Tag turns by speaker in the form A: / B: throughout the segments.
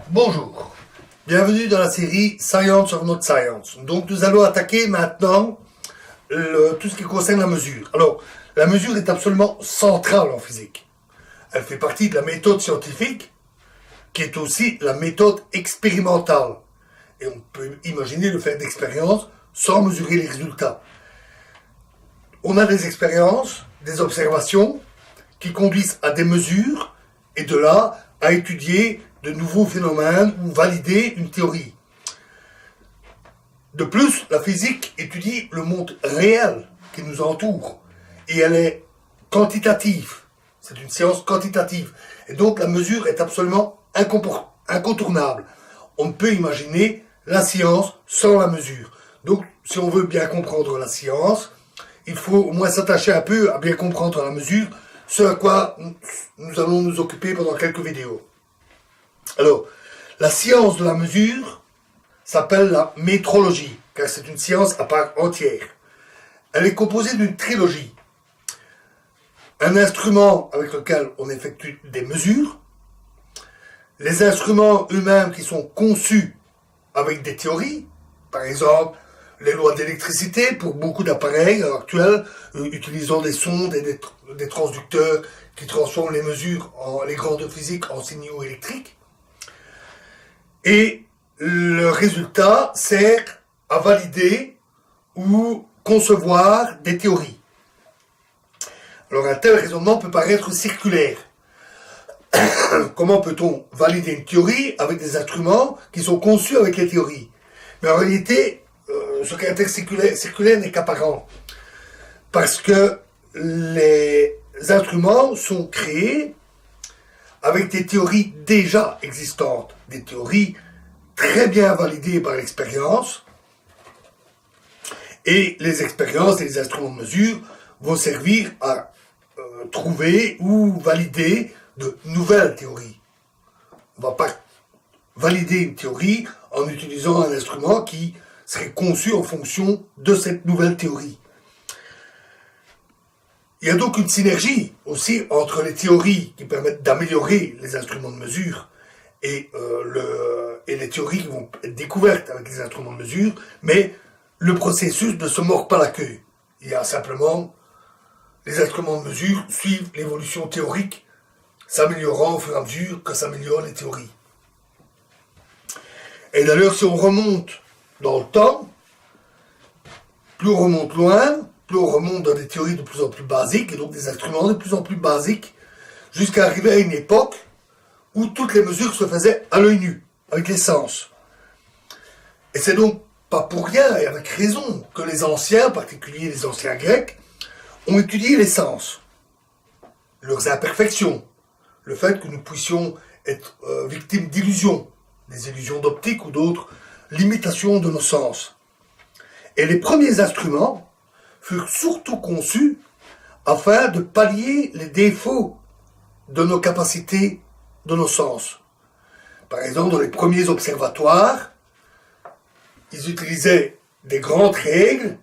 A: Bonjour, bienvenue dans la série Science or Not Science. Donc nous allons attaquer maintenant tout ce qui concerne la mesure. Alors, la mesure est absolument centrale en physique. Elle fait partie de la méthode scientifique, qui est aussi la méthode expérimentale. Et on peut imaginer le faire d'expériences sans mesurer les résultats. On a des expériences, des observations, qui conduisent à des mesures, et de là à étudier de nouveaux phénomènes ou valider une théorie. De plus, la physique étudie le monde réel qui nous entoure et elle est quantitative. C'est une science quantitative. Et donc la mesure est absolument incontournable. On ne peut imaginer la science sans la mesure. Donc si on veut bien comprendre la science, il faut au moins s'attacher un peu à bien comprendre la mesure, ce à quoi nous allons nous occuper pendant quelques vidéos. Alors, la science de la mesure s'appelle la métrologie, car c'est une science à part entière. Elle est composée d'une trilogie. Un instrument avec lequel on effectue des mesures, les instruments eux-mêmes qui sont conçus avec des théories, par exemple les lois d'électricité pour beaucoup d'appareils actuels utilisant des sondes et des transducteurs qui transforment les mesures, les grands de physique en signaux électriques. Et le résultat sert à valider ou concevoir des théories. Alors un tel raisonnement peut paraître circulaire. Comment peut-on valider une théorie avec des instruments qui sont conçus avec les théories? Mais en réalité, ce caractère circulaire n'est qu'apparent. Parce que les instruments sont créés avec des théories déjà existantes, des théories très bien validées par l'expérience, et les expériences et les instruments de mesure vont servir à trouver ou valider de nouvelles théories. On ne va pas valider une théorie en utilisant un instrument qui serait conçu en fonction de cette nouvelle théorie. Il y a donc une synergie aussi entre les théories qui permettent d'améliorer les instruments de mesure et les théories qui vont être découvertes avec les instruments de mesure, mais le processus ne se mord pas la queue. Il y a simplement les instruments de mesure suivent l'évolution théorique, s'améliorant au fur et à mesure que s'améliorent les théories. Et d'ailleurs, si on remonte dans le temps, plus on remonte loin, plus on remonte dans des théories de plus en plus basiques, et donc des instruments de plus en plus basiques, jusqu'à arriver à une époque où toutes les mesures se faisaient à l'œil nu, avec les sens. Et c'est donc pas pour rien, et avec raison, que les anciens, en particulier les anciens grecs, ont étudié les sens, leurs imperfections, le fait que nous puissions être victimes d'illusions, des illusions d'optique ou d'autres limitations de nos sens. Et les premiers instruments furent surtout conçus afin de pallier les défauts de nos capacités, de nos sens. Par exemple, dans les premiers observatoires, ils utilisaient des grandes règles,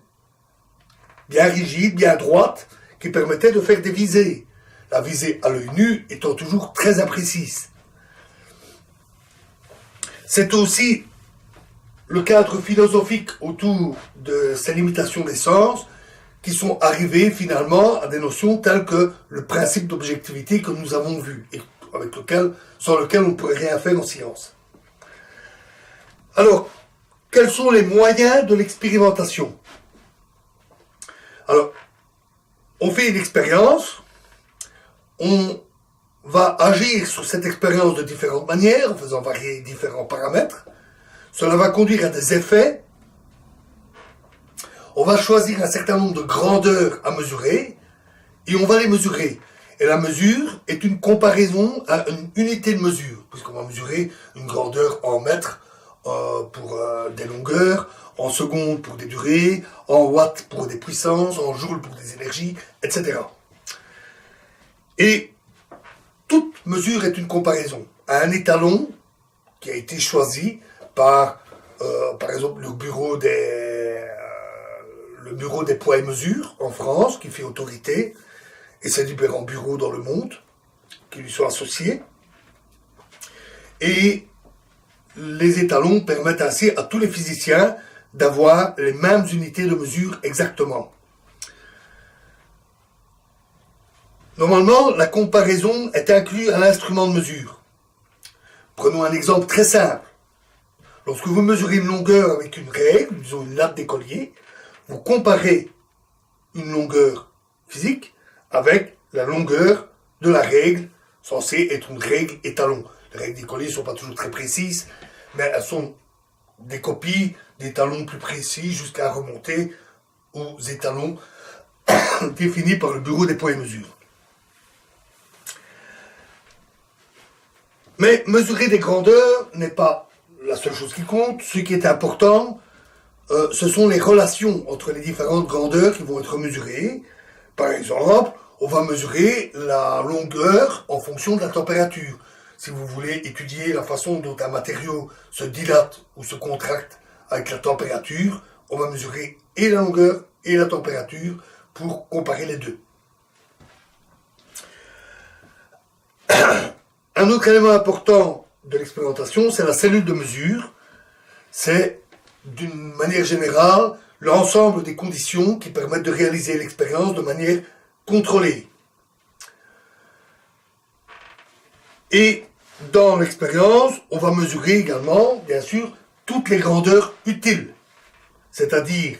A: bien rigides, bien droites, qui permettaient de faire des visées. La visée à l'œil nu étant toujours très imprécise. C'est aussi le cadre philosophique autour de ces limitations des sens qui sont arrivés finalement à des notions telles que le principe d'objectivité que nous avons vu et sans lequel on ne pourrait rien faire en science. Alors, quels sont les moyens de l'expérimentation? Alors, on fait une expérience, on va agir sur cette expérience de différentes manières, en faisant varier différents paramètres. Cela va conduire à des effets. On va choisir un certain nombre de grandeurs à mesurer, et on va les mesurer. Et la mesure est une comparaison à une unité de mesure, puisqu'on va mesurer une grandeur en mètres pour des longueurs, en secondes pour des durées, en watts pour des puissances, en joules pour des énergies, etc. Et toute mesure est une comparaison à un étalon qui a été choisi par exemple, le bureau des poids et mesures en France, qui fait autorité, et ses différents bureaux dans le monde qui lui sont associés. Et les étalons permettent ainsi à tous les physiciens d'avoir les mêmes unités de mesure exactement. Normalement, la comparaison est inclue à l'instrument de mesure. Prenons un exemple très simple. Lorsque vous mesurez une longueur avec une règle, disons une latte d'écolier, vous comparez une longueur physique avec la longueur de la règle censée être une règle étalon. Les règles d'écolier ne sont pas toujours très précises, mais elles sont des copies d'étalons plus précis jusqu'à remonter aux étalons définis par le bureau des poids et mesures. Mais mesurer des grandeurs n'est pas la seule chose qui compte. Ce qui est important, ce sont les relations entre les différentes grandeurs qui vont être mesurées. Par exemple, on va mesurer la longueur en fonction de la température. Si vous voulez étudier la façon dont un matériau se dilate ou se contracte avec la température, on va mesurer et la longueur et la température pour comparer les deux. Un autre élément important de l'expérimentation, c'est la cellule de mesure. C'est, d'une manière générale, l'ensemble des conditions qui permettent de réaliser l'expérience de manière contrôlée. Et dans l'expérience, on va mesurer également, bien sûr, toutes les grandeurs utiles, c'est-à-dire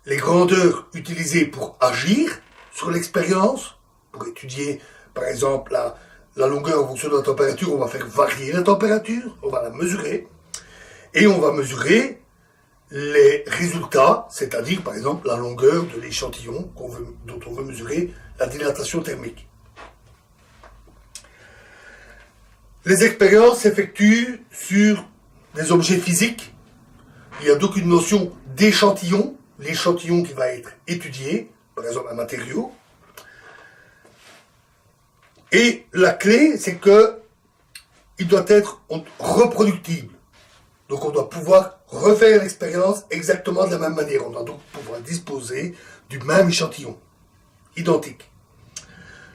A: les grandeurs utilisées pour agir sur l'expérience, pour étudier, par exemple, la longueur en fonction de la température, on va faire varier la température, on va la mesurer, et on va mesurer les résultats, c'est-à-dire, par exemple, la longueur de l'échantillon dont on veut mesurer la dilatation thermique. Les expériences s'effectuent sur des objets physiques. Il y a donc une notion d'échantillon, l'échantillon qui va être étudié, par exemple un matériau. Et la clé, c'est que il doit être reproductible. Donc on doit pouvoir refaire l'expérience exactement de la même manière. On doit donc pouvoir disposer du même échantillon, identique.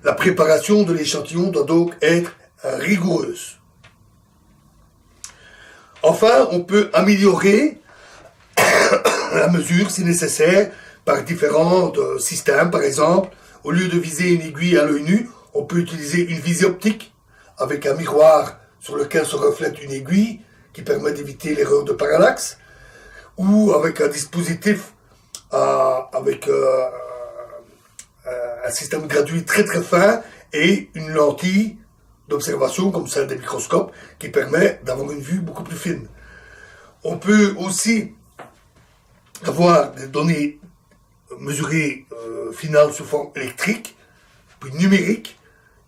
A: La préparation de l'échantillon doit donc être rigoureuse. Enfin, on peut améliorer la mesure si nécessaire par différents systèmes. Par exemple, au lieu de viser une aiguille à l'œil nu, on peut utiliser une visée optique avec un miroir sur lequel se reflète une aiguille qui permet d'éviter l'erreur de parallaxe, ou avec un dispositif avec un système gradué très très fin et une lentille d'observation comme celle des microscopes qui permet d'avoir une vue beaucoup plus fine. On peut aussi avoir des données mesurées finales sous forme électrique, puis numérique,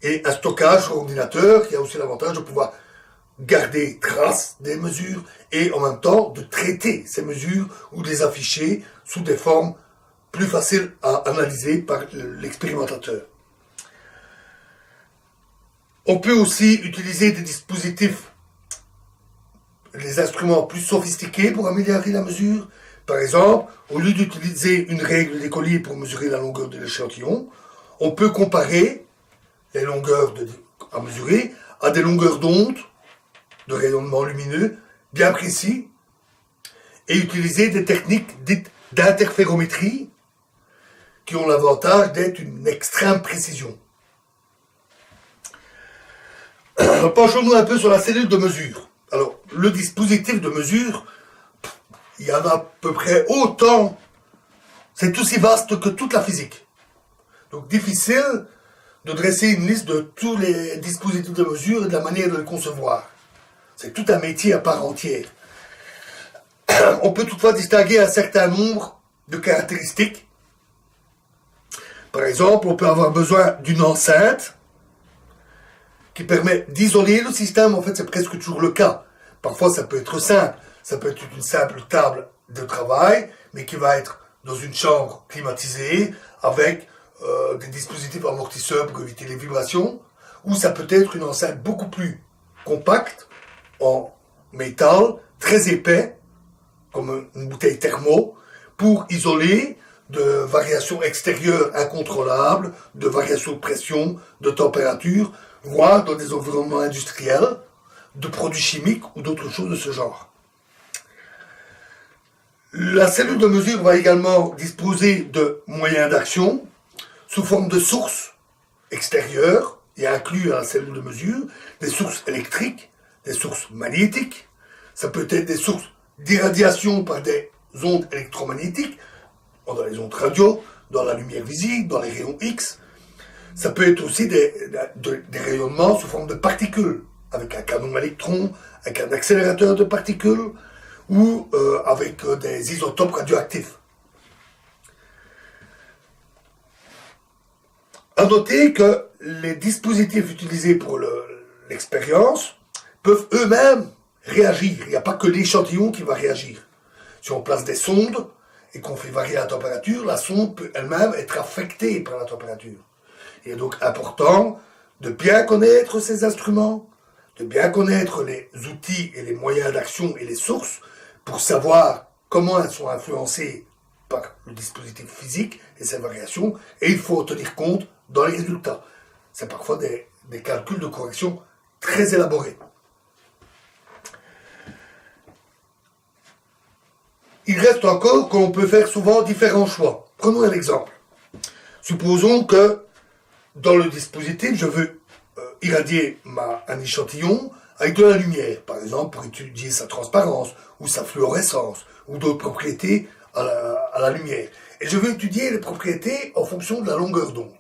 A: et un stockage sur ordinateur qui a aussi l'avantage de pouvoir garder trace des mesures et en même temps de traiter ces mesures ou de les afficher sous des formes plus faciles à analyser par l'expérimentateur. On peut aussi utiliser des dispositifs, des instruments plus sophistiqués pour améliorer la mesure. Par exemple, au lieu d'utiliser une règle d'écolier pour mesurer la longueur de l'échantillon, on peut comparer les longueurs à mesurer à des longueurs d'onde de rayonnement lumineux bien précis et utiliser des techniques dites d'interférométrie qui ont l'avantage d'être une extrême précision. Penchons-nous un peu sur la cellule de mesure. Alors, le dispositif de mesure, il y en a à peu près autant, c'est aussi vaste que toute la physique. Donc, difficile de dresser une liste de tous les dispositifs de mesure et de la manière de les concevoir. C'est tout un métier à part entière. On peut toutefois distinguer un certain nombre de caractéristiques. Par exemple, on peut avoir besoin d'une enceinte qui permet d'isoler le système. En fait, c'est presque toujours le cas. Parfois, ça peut être simple. Ça peut être une simple table de travail, mais qui va être dans une chambre climatisée avec des dispositifs amortisseurs pour éviter les vibrations. Ou ça peut être une enceinte beaucoup plus compacte, en métal, très épais, comme une bouteille thermo, pour isoler de variations extérieures incontrôlables, de variations de pression, de température, voire dans des environnements industriels, de produits chimiques ou d'autres choses de ce genre. La cellule de mesure va également disposer de moyens d'action sous forme de sources extérieures et inclus à la cellule de mesure des sources électriques, des sources magnétiques, ça peut être des sources d'irradiation par des ondes électromagnétiques, dans les ondes radio, dans la lumière visible, dans les rayons X. Ça peut être aussi des rayonnements sous forme de particules, avec un canon électron, avec un accélérateur de particules, ou avec des isotopes radioactifs. À noter que les dispositifs utilisés pour l'expérience peuvent eux-mêmes réagir. Il n'y a pas que l'échantillon qui va réagir. Si on place des sondes et qu'on fait varier la température, la sonde peut elle-même être affectée par la température. Il est donc important de bien connaître ces instruments, de bien connaître les outils et les moyens d'action et les sources pour savoir comment elles sont influencées par le dispositif physique et ses variations, et il faut en tenir compte dans les résultats. C'est parfois des calculs de correction très élaborés. Il reste encore qu'on peut faire souvent différents choix. Prenons un exemple. Supposons que dans le dispositif, je veux irradier un échantillon avec de la lumière, par exemple pour étudier sa transparence, ou sa fluorescence, ou d'autres propriétés à la lumière. Et je veux étudier les propriétés en fonction de la longueur d'onde.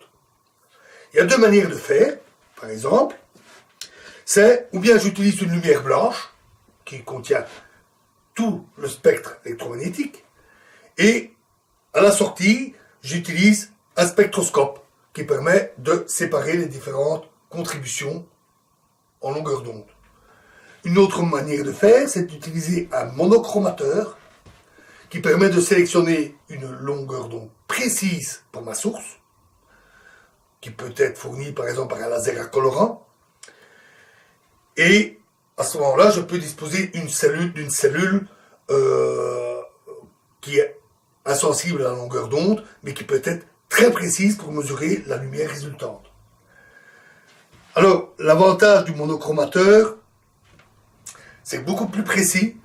A: Il y a deux manières de faire, par exemple. C'est, ou bien j'utilise une lumière blanche, qui contient tout le spectre électromagnétique, et à la sortie, j'utilise un spectroscope, qui permet de séparer les différentes contributions en longueur d'onde. Une autre manière de faire, c'est d'utiliser un monochromateur qui permet de sélectionner une longueur d'onde précise pour ma source, qui peut être fournie par exemple par un laser incolorant. Et à ce moment-là, je peux disposer d'une cellule qui est insensible à la longueur d'onde, mais qui peut être très précise pour mesurer la lumière résultante. Alors, l'avantage du monochromateur, c'est beaucoup plus précis,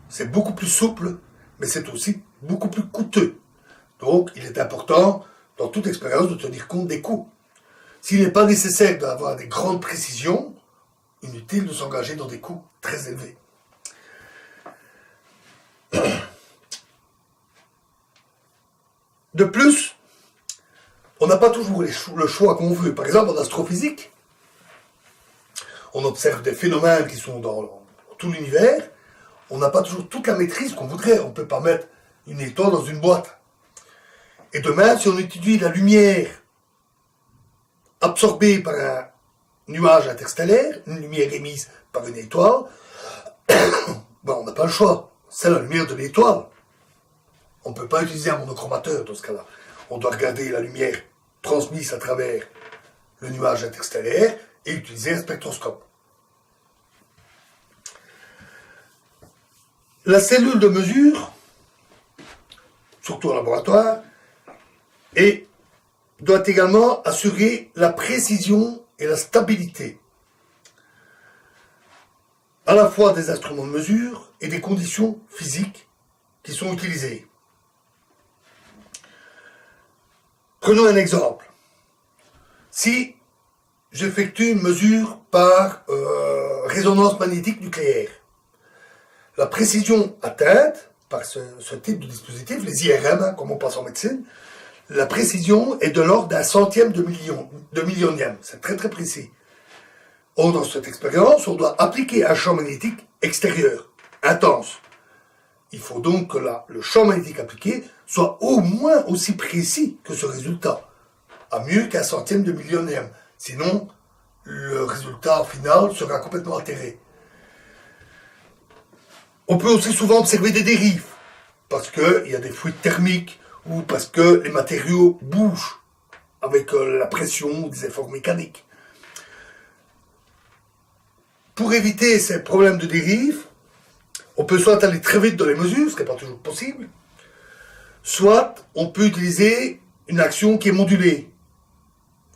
A: c'est beaucoup plus souple, mais c'est aussi beaucoup plus coûteux. Donc, il est important, dans toute expérience, de tenir compte des coûts. S'il n'est pas nécessaire d'avoir des grandes précisions, inutile de s'engager dans des coûts très élevés. De plus, on n'a pas toujours le choix qu'on veut. Par exemple, en astrophysique, on observe des phénomènes qui sont dans tout l'univers. On n'a pas toujours toute la maîtrise qu'on voudrait. On ne peut pas mettre une étoile dans une boîte. Et de même, si on étudie la lumière absorbée par un nuage interstellaire, une lumière émise par une étoile, on n'a pas le choix. C'est la lumière de l'étoile. On ne peut pas utiliser un monochromateur dans ce cas-là. On doit regarder la lumière transmise à travers le nuage interstellaire et utiliser un spectroscope. La cellule de mesure, surtout en laboratoire, doit également assurer la précision et la stabilité, à la fois des instruments de mesure et des conditions physiques qui sont utilisées. Prenons un exemple. Si j'effectue une mesure par résonance magnétique nucléaire, la précision atteinte par ce type de dispositif, les IRM, comme on passe en médecine, la précision est de l'ordre d'un centième de millionième. C'est très très précis. Or, dans cette expérience, on doit appliquer un champ magnétique extérieur, intense. Il faut donc que le champ magnétique appliqué soit au moins aussi précis que ce résultat, à mieux qu'un centième de millionième. Sinon, le résultat final sera complètement altéré. On peut aussi souvent observer des dérives, parce qu'il y a des fluides thermiques, ou parce que les matériaux bougent avec la pression ou des efforts mécaniques. Pour éviter ces problèmes de dérive, on peut soit aller très vite dans les mesures, ce qui n'est pas toujours possible, soit on peut utiliser une action qui est modulée,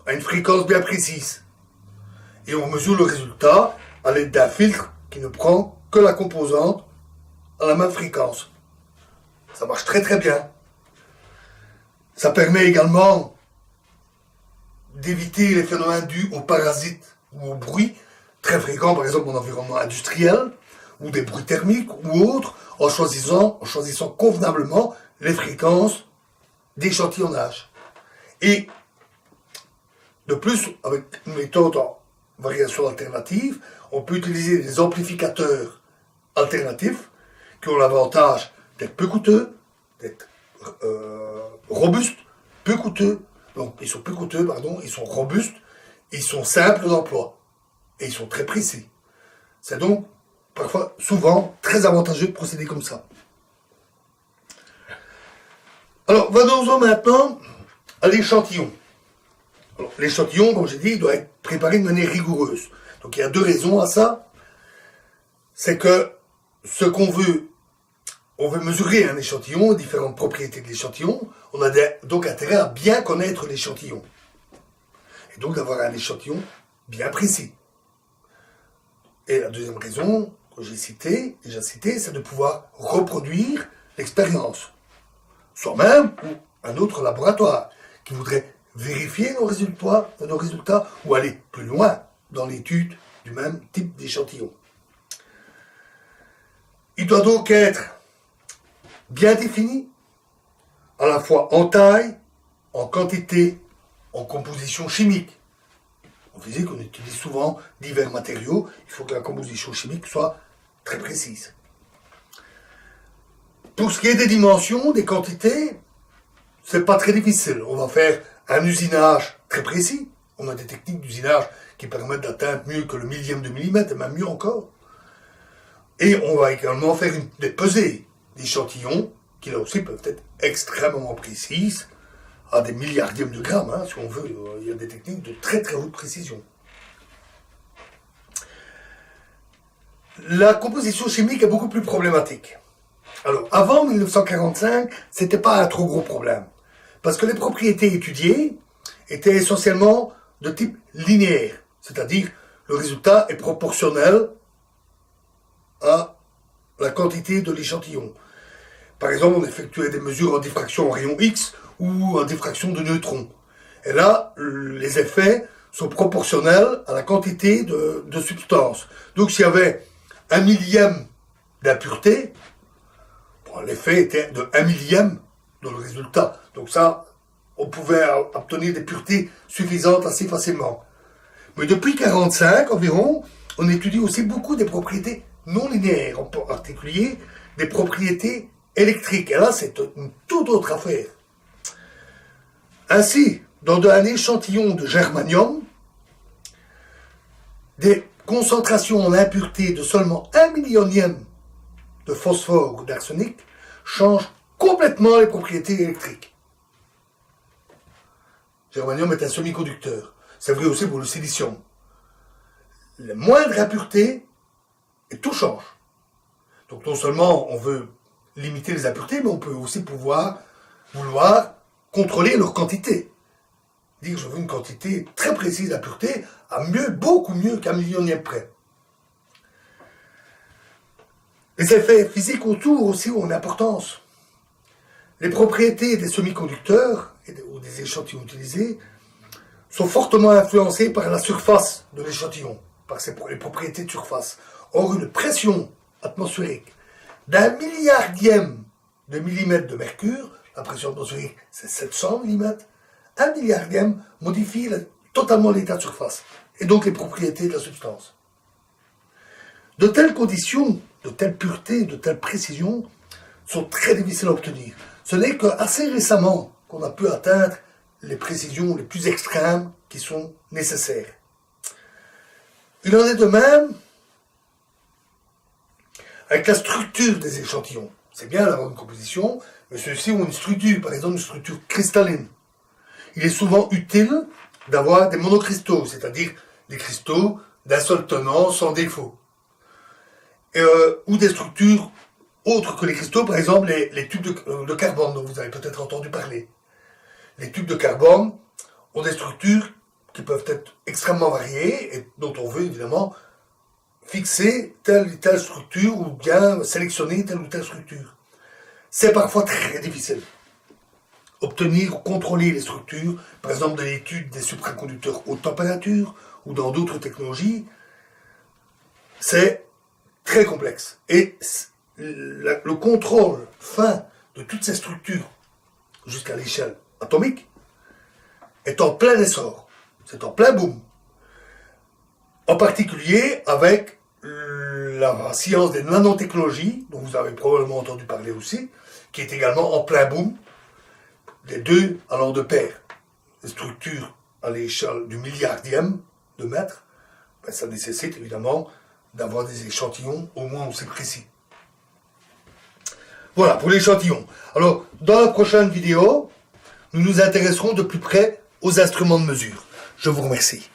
A: à une fréquence bien précise. Et on mesure le résultat à l'aide d'un filtre qui ne prend que la composante à la même fréquence. Ça marche très très bien. Ça permet également d'éviter les phénomènes dus aux parasites ou au bruit, très fréquents par exemple en environnement industriel, ou des bruits thermiques ou autres, en choisissant convenablement les fréquences d'échantillonnage. Et de plus, avec une méthode en variation alternative, on peut utiliser des amplificateurs alternatifs qui ont l'avantage d'être peu coûteux, d'être robustes, peu coûteux. Donc ils sont peu coûteux, pardon, ils sont robustes, ils sont simples d'emploi et ils sont très précis. C'est donc parfois, souvent, très avantageux de procéder comme ça. Alors, venons-en maintenant à l'échantillon. Alors, l'échantillon, comme j'ai dit, il doit être préparé de manière rigoureuse. Donc, il y a deux raisons à ça. C'est que ce qu'on veut, on veut mesurer un échantillon, différentes propriétés de l'échantillon. On a donc intérêt à bien connaître l'échantillon. Et donc, d'avoir un échantillon bien précis. Et la deuxième raison que j'ai déjà cité, c'est de pouvoir reproduire l'expérience. Soi-même ou un autre laboratoire qui voudrait vérifier nos résultats ou aller plus loin dans l'étude du même type d'échantillon. Il doit donc être bien défini, à la fois en taille, en quantité, en composition chimique. En physique, on utilise souvent divers matériaux. Il faut que la composition chimique soit très précise. Pour ce qui est des dimensions, des quantités, c'est pas très difficile. On va faire un usinage très précis. On a des techniques d'usinage qui permettent d'atteindre mieux que le millième de millimètre, et même mieux encore. Et on va également faire des pesées d'échantillons, qui là aussi peuvent être extrêmement précises, à des milliardièmes de grammes, hein, si on veut. Il y a des techniques de très très haute précision. La composition chimique est beaucoup plus problématique. Alors, avant 1945, c'était pas un trop gros problème. Parce que les propriétés étudiées étaient essentiellement de type linéaire. C'est-à-dire, le résultat est proportionnel à la quantité de l'échantillon. Par exemple, on effectuait des mesures en diffraction en rayon X ou en diffraction de neutrons. Et là, les effets sont proportionnels à la quantité de substance. Donc, s'il y avait 1 millième d'impureté, bon, l'effet était de 1 millième dans le résultat. Donc ça, on pouvait obtenir des puretés suffisantes assez facilement. Mais depuis 1945 environ, on étudie aussi beaucoup des propriétés non linéaires, en particulier des propriétés électriques. Et là, c'est une toute autre affaire. Ainsi, dans un échantillon de germanium, des concentrations en impureté de seulement 1 millionième de phosphore ou d'arsenic changent complètement les propriétés électriques. Le germanium est un semi-conducteur. C'est vrai aussi pour le silicium. La moindre impureté, et tout change. Donc non seulement on veut limiter les impuretés, mais on peut aussi vouloir contrôler leur quantité. Dire je veux une quantité très précise d'impureté, à beaucoup mieux qu'un millionième près. Les effets physiques autour aussi ont une importance. Les propriétés des semi-conducteurs ou des échantillons utilisés sont fortement influencées par la surface de l'échantillon, par les propriétés de surface. Or, une pression atmosphérique d'1 milliardième de millimètre de mercure, la pression atmosphérique c'est 700 mm, 1 milliardième modifie totalement l'état de surface, et donc les propriétés de la substance. De telles conditions, de telle pureté, de telle précision, sont très difficiles à obtenir. Ce n'est qu'assez récemment qu'on a pu atteindre les précisions les plus extrêmes qui sont nécessaires. Il en est de même avec la structure des échantillons. C'est bien d'avoir une composition, mais ceux-ci ont une structure, par exemple une structure cristalline. Il est souvent utile d'avoir des monocristaux, c'est-à-dire des cristaux d'un seul tenant sans défaut. Ou des structures autres que les cristaux, par exemple les tubes de carbone dont vous avez peut-être entendu parler. Les tubes de carbone ont des structures qui peuvent être extrêmement variées et dont on veut évidemment fixer telle ou telle structure ou bien sélectionner telle ou telle structure. C'est parfois très difficile. Obtenir ou contrôler les structures, par exemple dans l'étude des supraconducteurs haute température ou dans d'autres technologies, c'est très complexe. Et le contrôle fin de toutes ces structures jusqu'à l'échelle atomique est en plein essor. C'est en plein boom. En particulier avec la science des nanotechnologies, dont vous avez probablement entendu parler aussi, qui est également en plein boom. Les deux allant de pair. Les structures à l'échelle du milliardième de mètre, ben ça nécessite évidemment d'avoir des échantillons au moins aussi précis. Voilà pour l'échantillon. Alors, dans la prochaine vidéo, nous nous intéresserons de plus près aux instruments de mesure. Je vous remercie.